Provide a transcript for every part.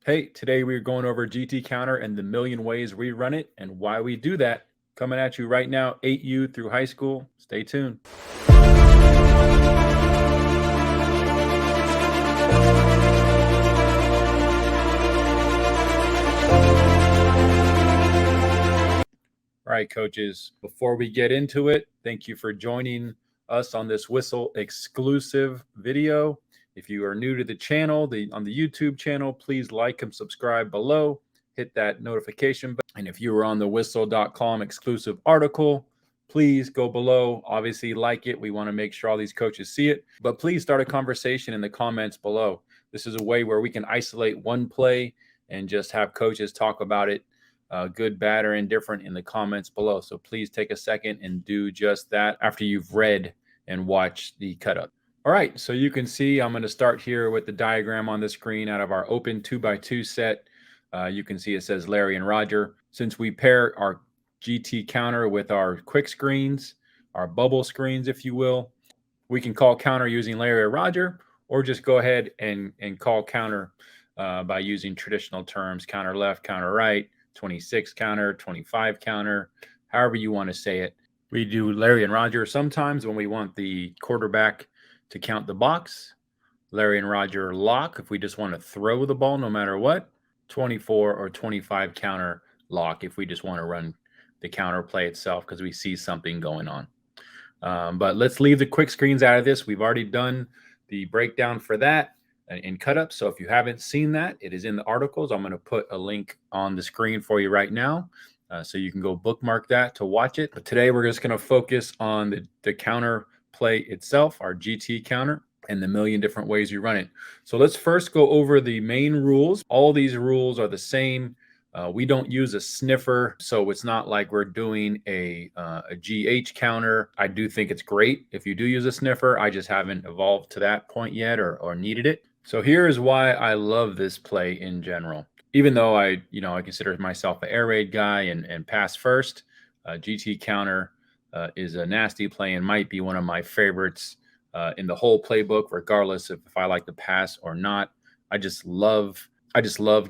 Hey, today we're going over GT counter and the million ways we run it and why we do that. Coming at you right now, 8U through high school. Stay tuned. All right, coaches, before we get into it, thank you for joining us on this Whistle exclusive video. If you are new to the channel, on the YouTube channel, please like and subscribe below. Hit that notification button. And if you were on the whistle.com exclusive article, please go below. Obviously, like it. We want to make sure all these coaches see it. But please start a conversation in the comments below. This is a way where we can isolate one play and just have coaches talk about it. Good, bad, or indifferent in the comments below. So please take a second and do just that after you've read and watched the cut up. All right, so you can see I'm going to start here with the diagram on the screen out of our open 2x2 set. You can see it says Larry and Roger. Since we pair our GT counter with our quick screens, our bubble screens, if you will, we can call counter using Larry or Roger, or just go ahead and call counter by using traditional terms, counter left, counter right, 26 counter, 25 counter, however you want to say it. We do Larry and Roger sometimes when we want the quarterback to count the box. Larry and Roger lock if we just want to throw the ball no matter what. 24 or 25 counter lock if we just want to run the counter play itself because we see something going on. But let's leave the quick screens out of this. We've already done the breakdown for that in cut up. So if you haven't seen that, it is in the articles. I'm going to put a link on the screen for you right now. So you can go bookmark that to watch it. But today we're just going to focus on the counter play itself, our GT counter, and the million different ways you run it. So let's first go over the main rules. All these rules are the same. We don't use a sniffer, so it's not like we're doing a GH counter. I do think it's great if you do use a sniffer. I just haven't evolved to that point yet or needed it. So here is why I love this play in general. Even though I consider myself an air raid guy and pass first, GT counter is a nasty play and might be one of my favorites in the whole playbook, regardless if I like to pass or not. I just love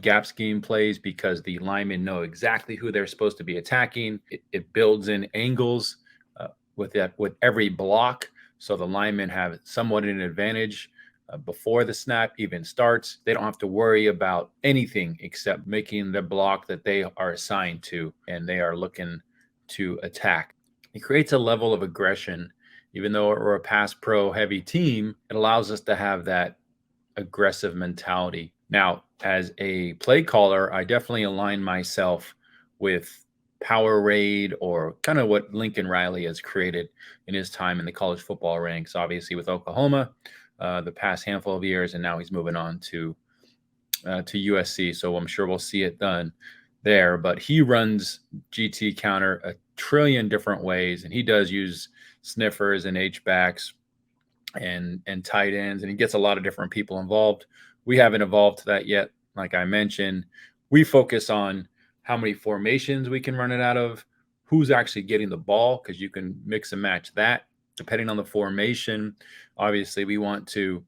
gap scheme plays because the linemen know exactly who they're supposed to be attacking. It builds in angles with every block, so the linemen have somewhat an advantage before the snap even starts. They don't have to worry about anything except making the block that they are assigned to, and they are looking to attack. It creates a level of aggression. Even though we're a pass pro heavy team, it allows us to have that aggressive mentality. Now, as a play caller, I definitely align myself with power raid or kind of what Lincoln Riley has created in his time in the college football ranks, obviously with Oklahoma, the past handful of years, and now he's moving on to USC. So I'm sure we'll see it done there. But he runs GT counter a trillion different ways, and he does use sniffers and H-backs and tight ends, and he gets a lot of different people involved. We haven't evolved to that yet. Like I mentioned, we focus on how many formations we can run it out of, who's actually getting the ball, because you can mix and match that depending on the formation. Obviously, we want to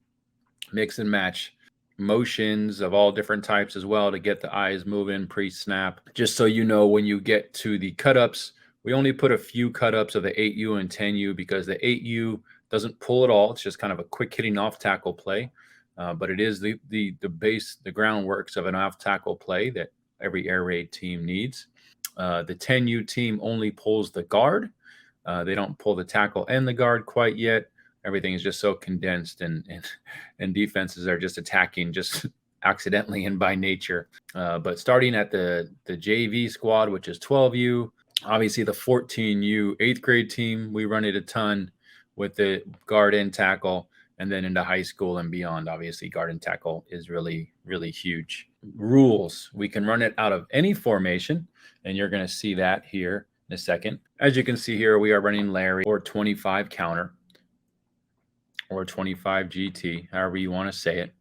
mix and match motions of all different types as well to get the eyes moving pre-snap. Just so you know, when you get to the cut-ups, we only put a few cut-ups of the 8U and 10U because the 8U doesn't pull at all. It's just kind of a quick hitting off tackle play. But it is the base, the groundworks of an off tackle play that every air raid team needs. The 10U team only pulls the guard. They don't pull the tackle and the guard quite yet. Everything is just so condensed, and defenses are just attacking just accidentally and by nature. But starting at the JV squad, which is 12U, obviously the 14U 8th grade team, we run it a ton with the guard and tackle. And then into high school and beyond, obviously, guard and tackle is really, really huge. Rules. We can run it out of any formation, and you're going to see that here in a second. As you can see here, we are running Larry or 25 counter or 25 GT, however you want to say it.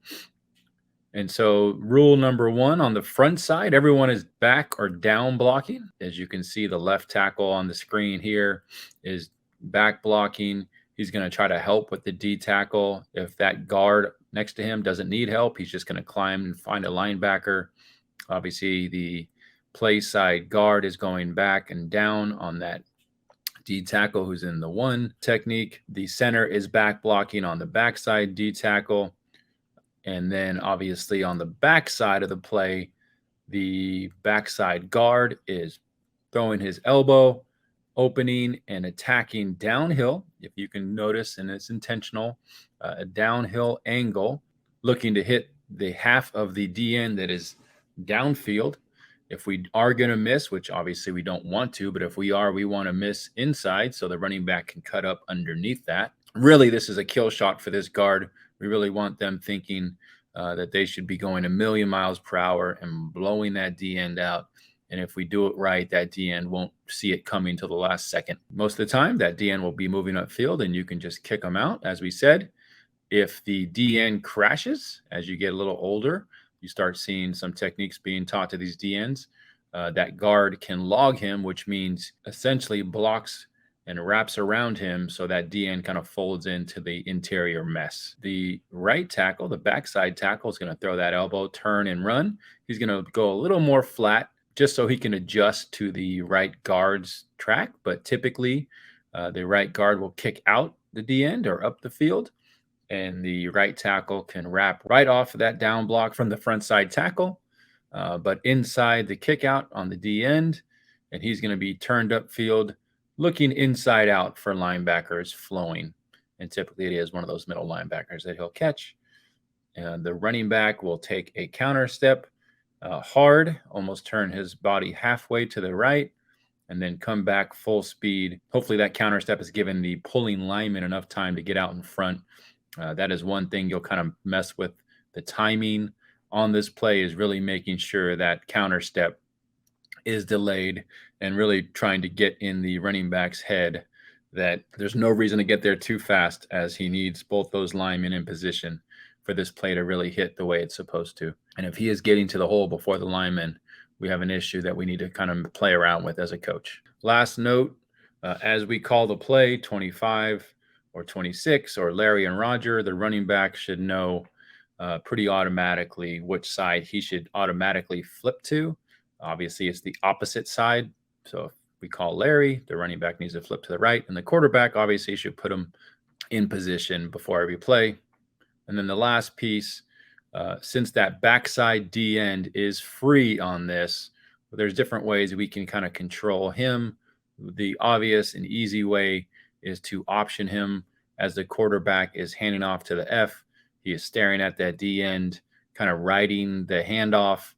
And so rule number one, on the front side, everyone is back or down blocking. As you can see, the left tackle on the screen here is back blocking. He's going to try to help with the D tackle. If that guard next to him doesn't need help. He's just going to climb and find a linebacker. Obviously, the play side guard is going back and down on that D tackle who's in the 1 technique. The center is back blocking on the backside D tackle. And then obviously on the backside of the play, the backside guard is throwing his elbow, opening and attacking downhill. If you can notice, and it's intentional, a downhill angle, looking to hit the half of the DN that is downfield. If we are going to miss, which obviously we don't want to, but if we are, we want to miss inside so the running back can cut up underneath that. Really, this is a kill shot for this guard. We really want them thinking that they should be going a million miles per hour and blowing that D end out. And if we do it right, that D end won't see it coming till the last second. Most of the time, that D end will be moving upfield and you can just kick them out. As we said, if the D end crashes as you get a little older, you start seeing some techniques being taught to these D ends. That guard can log him, which means essentially blocks and wraps around him so that D end kind of folds into the interior mess. The right tackle, the backside tackle, is going to throw that elbow, turn and run. He's going to go a little more flat just so he can adjust to the right guard's track. But typically, the right guard will kick out the D end or up the field, and the right tackle can wrap right off of that down block from the front side tackle, but inside the kick out on the D end, and he's going to be turned upfield, looking inside out for linebackers flowing. And typically it is one of those middle linebackers that he'll catch. And the running back will take a counter step hard, almost turn his body halfway to the right, and then come back full speed. Hopefully that counter step has given the pulling lineman enough time to get out in front. That is one thing you'll kind of mess with. The timing on this play is really making sure that counter step is delayed and really trying to get in the running back's head that there's no reason to get there too fast, as he needs both those linemen in position for this play to really hit the way it's supposed to. And if he is getting to the hole before the lineman, we have an issue that we need to kind of play around with as a coach. Last note, as we call the play 25 or 26 or Larry and Roger, the running back should know pretty automatically which side he should automatically flip to. Obviously, it's the opposite side. So if we call Larry, the running back needs to flip to the right, and the quarterback obviously should put him in position before every play. And then the last piece, since that backside D end is free on this, there's different ways we can kind of control him. The obvious and easy way is to option him as the quarterback is handing off to the F. He is staring at that D end, kind of riding the handoff.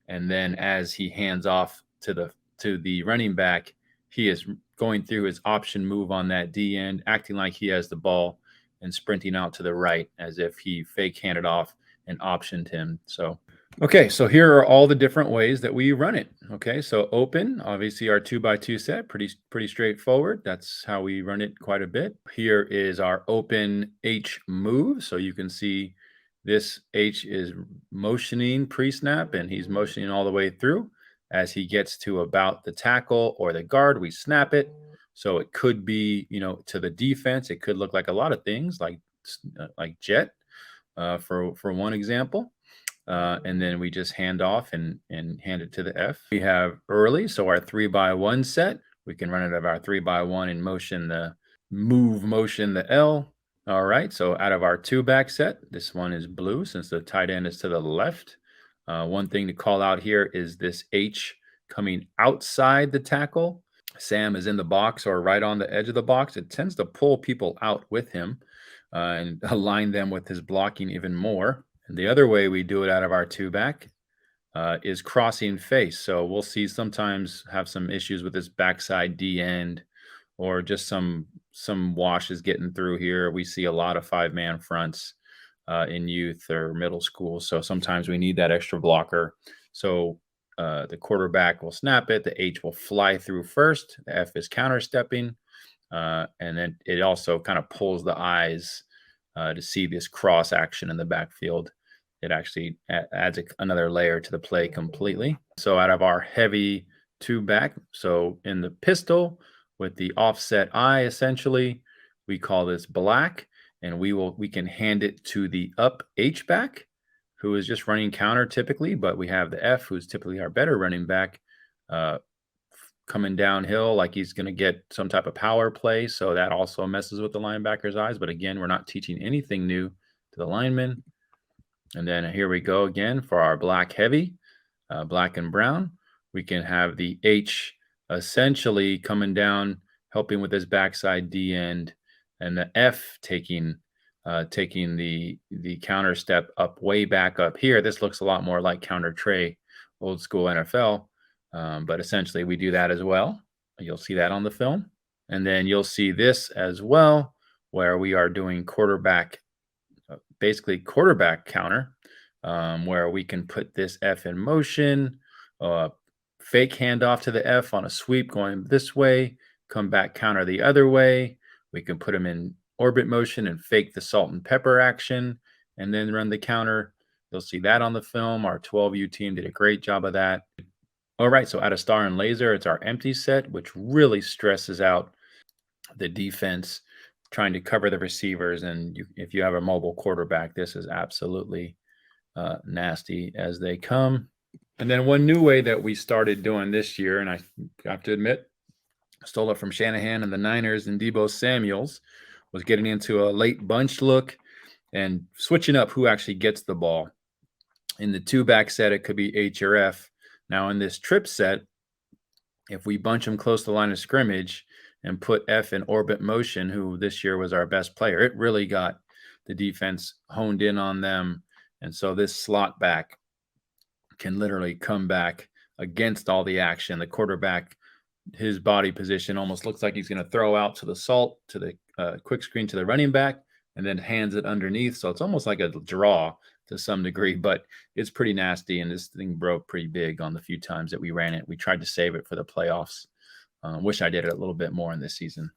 And then as he hands off to the running back, he is going through his option move on that D end, acting like he has the ball and sprinting out to the right as if he fake handed off and optioned him. So, okay, so here are all the different ways that we run it. Okay, so open, obviously our 2x2 set, pretty straightforward. That's how we run it quite a bit. Here is our open H move. So you can see this H is motioning pre-snap, and he's motioning all the way through. As he gets to about the tackle or the guard, we snap it. So it could be, to the defense. It could look like a lot of things, like jet, for one example. And then we just hand off and hand it to the F. We have early, so our 3x1 set. We can run it of our 3x1 and motion the L. All right, so out of our 2-back set, this one is blue since the tight end is to the left. One thing to call out here is this H coming outside the tackle. Sam is in the box or right on the edge of the box. It tends to pull people out with him and align them with his blocking even more. And the other way we do it out of our 2-back is crossing face. So we'll see sometimes have some issues with this backside D end, or just some washes getting through here. We see a lot of 5-man fronts in youth or middle school. So sometimes we need that extra blocker. So the quarterback will snap it. The H will fly through first. The F is counter stepping. And then it also kind of pulls the eyes to see this cross action in the backfield. It actually adds another layer to the play completely. So out of our heavy 2-back, so in the pistol with the offset eye, essentially, we call this black. and we can hand it to the up H back, who is just running counter typically, but we have the F, who's typically our better running back, uh, coming downhill like he's going to get some type of power play. So that also messes with the linebacker's eyes. But again, we're not teaching anything new to the linemen. And then here we go again for our black heavy, black and brown. We can have the H essentially coming down, helping with this backside D end, and the F taking the counter step up way back up here. This looks a lot more like counter tray, old school NFL, but essentially we do that as well. You'll see that on the film, and then you'll see this as well, where we are doing quarterback, basically quarterback counter, where we can put this F in motion, uh, fake handoff to the F on a sweep going this way, come back counter the other way. We can put them in orbit motion and fake the salt and pepper action and then run the counter. You'll see that on the film. Our 12U team did a great job of that. All right, so out of star and laser, it's our empty set, which really stresses out the defense trying to cover the receivers. And if you have a mobile quarterback, this is absolutely nasty as they come. And then one new way that we started doing this year, and I have to admit, stole it from Shanahan and the Niners and Debo Samuels, was getting into a late bunch look and switching up who actually gets the ball. In the two back set, it could be H or F. Now in this trip set, if we bunch them close to the line of scrimmage and put F in orbit motion, who this year was our best player, it really got the defense honed in on them. And so this slot back can literally come back against all the action. The quarterback, his body position almost looks like he's going to throw out to the salt, to the quick screen to the running back, and then hands it underneath. So it's almost like a draw to some degree, but it's pretty nasty. And this thing broke pretty big on the few times that we ran it. We tried to save it for the playoffs. Wish I did it a little bit more in this season.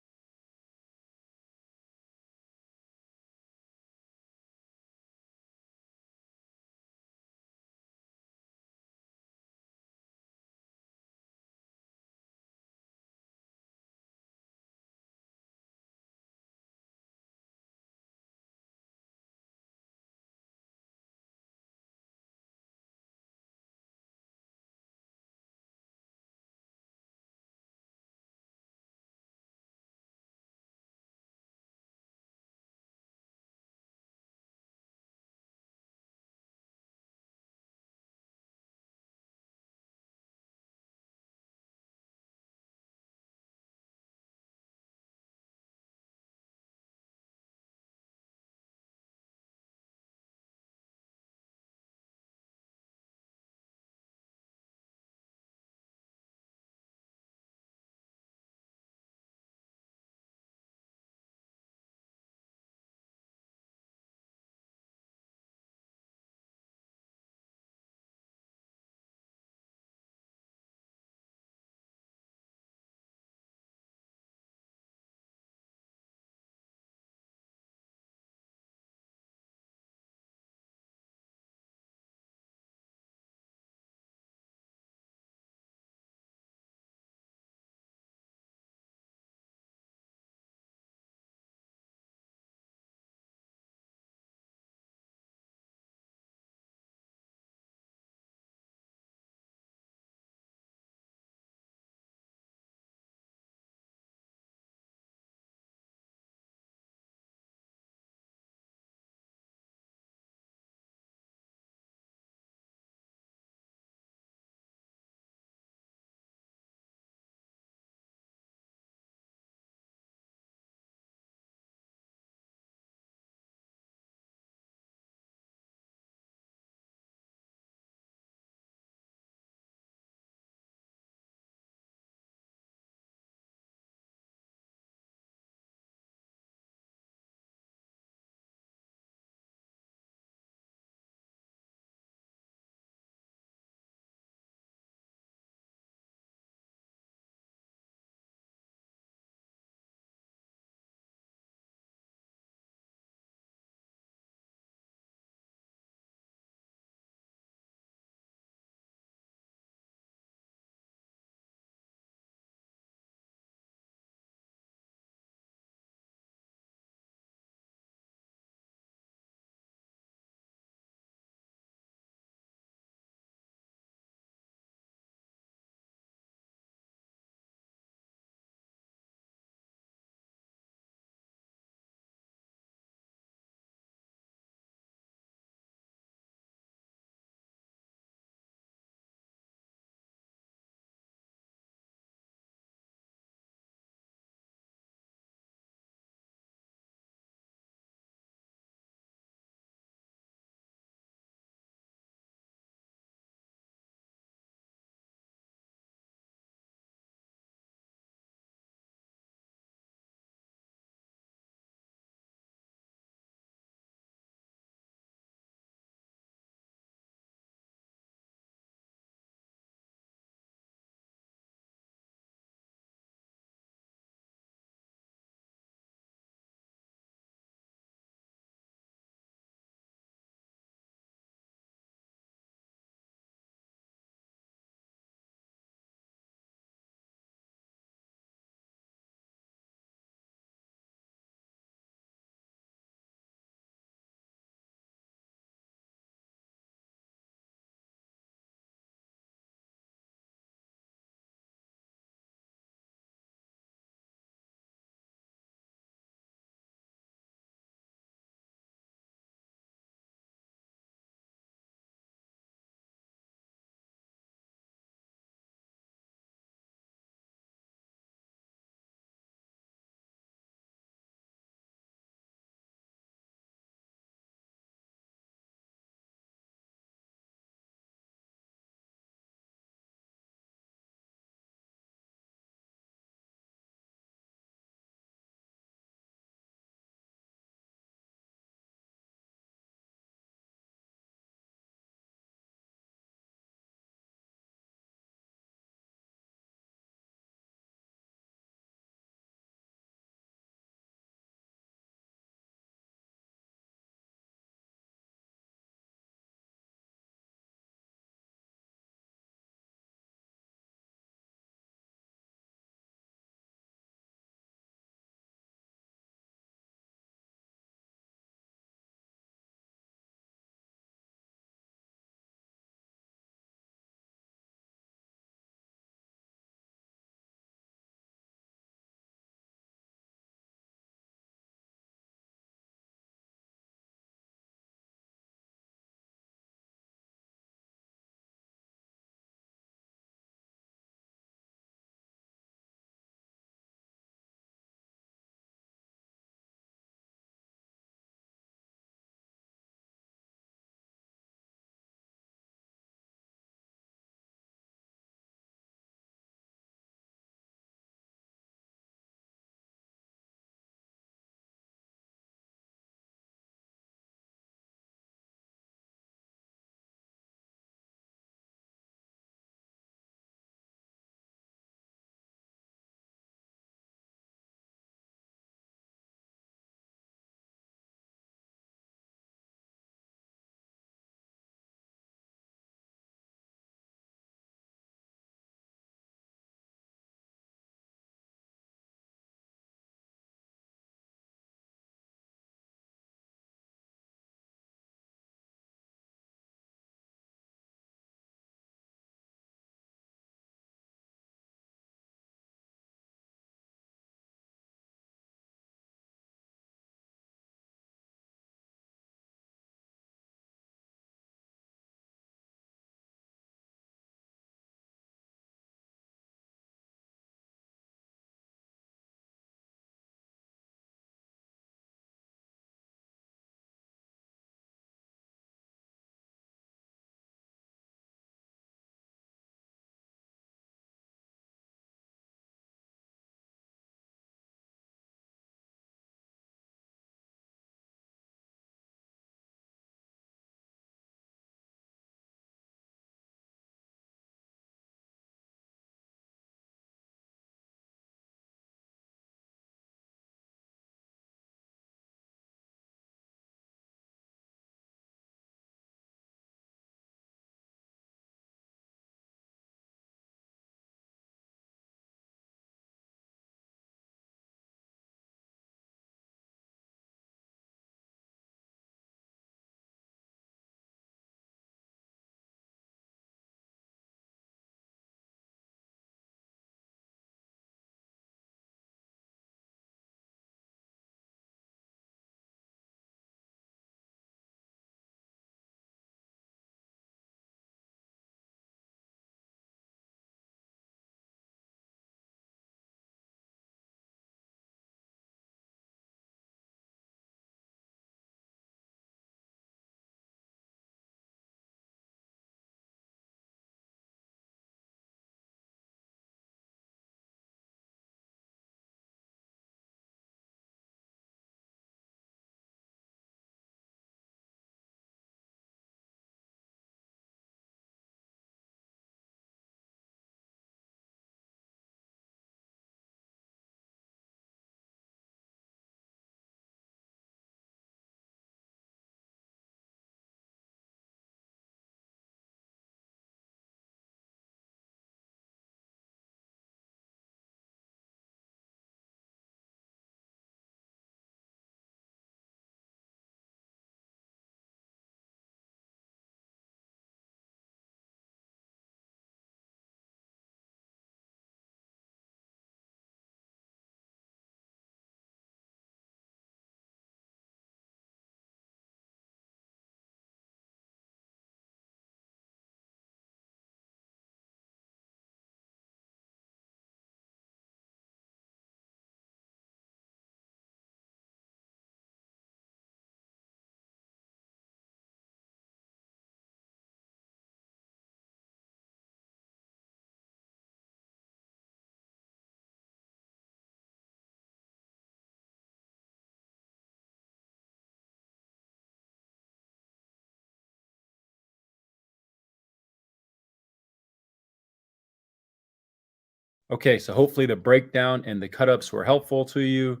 Okay, so hopefully the breakdown and the cut-ups were helpful to you.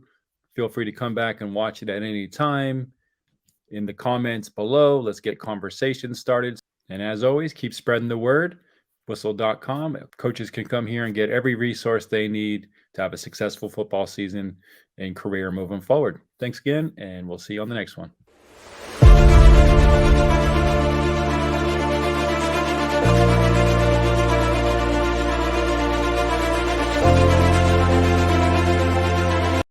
Feel free to come back and watch it at any time. In the comments below, let's get conversation started. And as always, keep spreading the word. Whistle.com. Coaches can come here and get every resource they need to have a successful football season and career moving forward. Thanks again, and we'll see you on the next one.